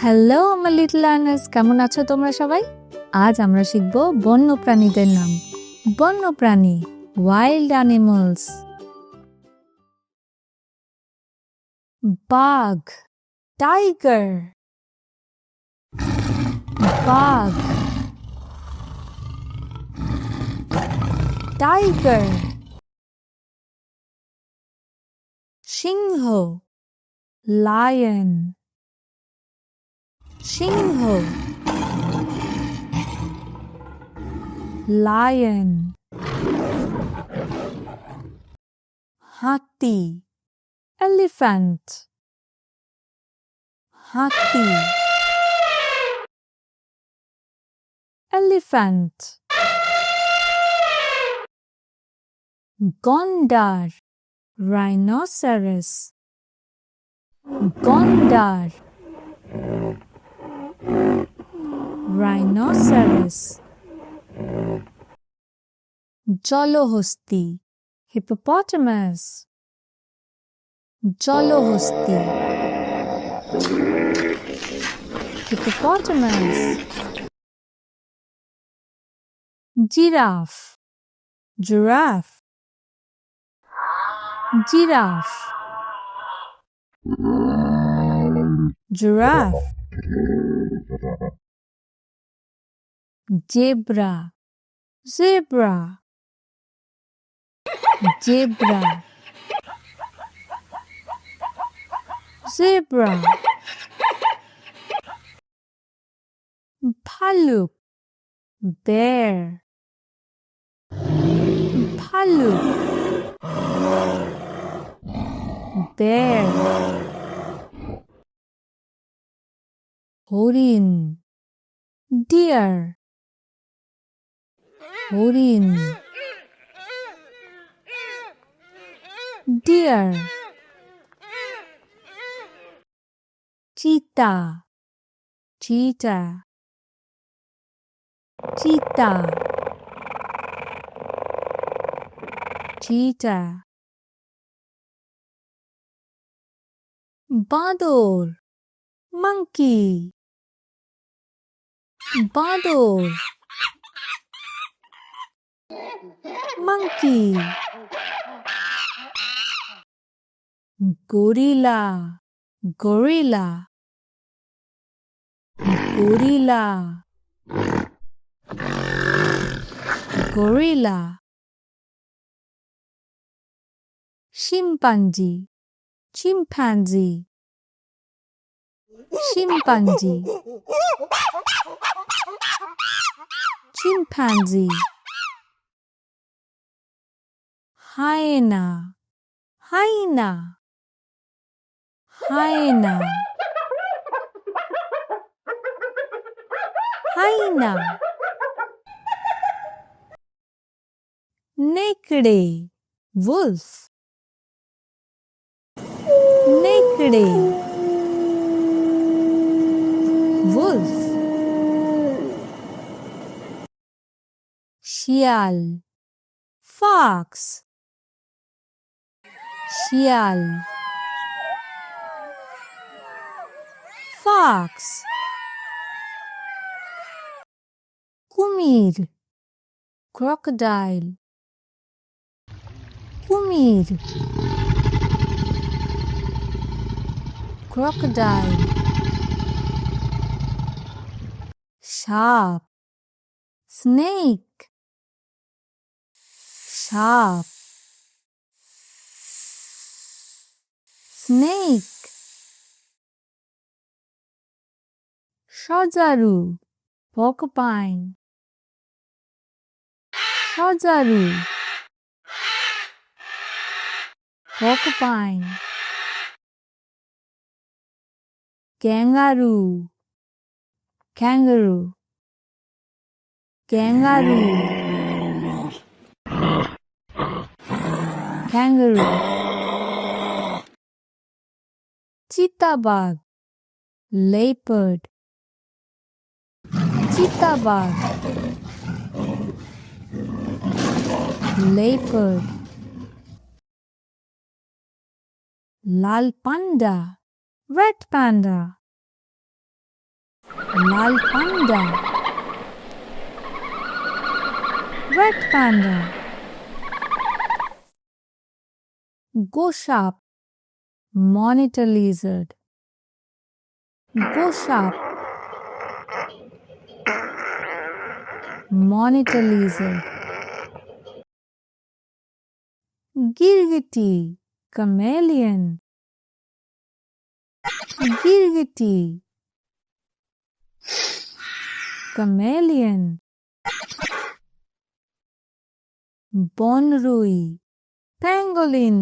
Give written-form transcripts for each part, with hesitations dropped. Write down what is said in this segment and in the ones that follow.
Hello আমার little learners, কেমন আছো তোমরা সবাই? আজ আমরা শিখব বন্য প্রাণীদের নাম। বন্য প্রাণী, ওয়াইল্ড অ্যানিমালস। বাঘ, টাইগার। বাঘ, টাইগার। সিংহ, লায়ন। সিংহ, লায়ন। হাতি, এলিফ্যান্ট। হাতি, এলিফ্যান্ট। গন্ডার, Rhinoceros. গন্ডার, Rhinoceros. জলহস্তি, Hippopotamus. জলহস্তি, Hippopotamus. Giraffe, Giraffe. Giraffe, Giraffe. Zebra, Zebra. Zebra, Zebra. Bhaluk, Bear. Bhaluk, Bear. হরিণ, Deer. হরিণ, Deer. Cheetah, Cheetah. Cheetah, Cheetah. বাঁদর, Monkey. বাঁদর, Monkey. Gorilla, Gorilla. Gorilla, Gorilla. Chimpanzee, Chimpanzee. Chimpanzee, Chimpanzee. Hyena, Hyena. Hyena, Hyena. নেকড়ে, Wolf. নেকড়ে, Wolf. শিয়াল, Fox. শিয়াল, Fox. কুমির, Crocodile. কুমির, Crocodile. সাপ, Snake. সাপ, Snake. সজারু, Porcupine. সজারু, Porcupine. Kangaroo, Kangaroo. Kangaroo, Kangaroo. চিতাবাঘ, Leopard. চিতাবাঘ, Leopard. লাল পান্ডা, Red panda. লাল পান্ডা, রেড পান্ডা, গোসাপ, মনিটর লিজার্ড, গোসাপ, মনিটর লিজার্ড, গিরগিটি, chameleon, গিরগিটি, chameleon, বনরুই, pangolin,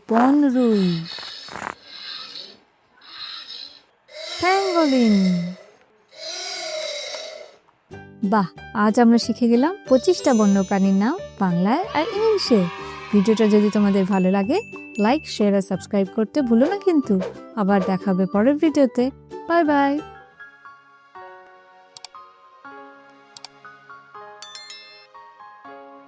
বনরুই, pangolin। বাহ, আজ আমরা শিখে গেলাম 25টা বন্যপ্রাণীর নাম বাংলায় আর ইংলিশে। ভিডিওটা যদি তোমাদের ভালো লাগে লাইক, শেয়ার আর সাবস্ক্রাইব করতে ভুলো না কিন্তু। আবার দেখা হবে পরের ভিডিওতে। Bye bye.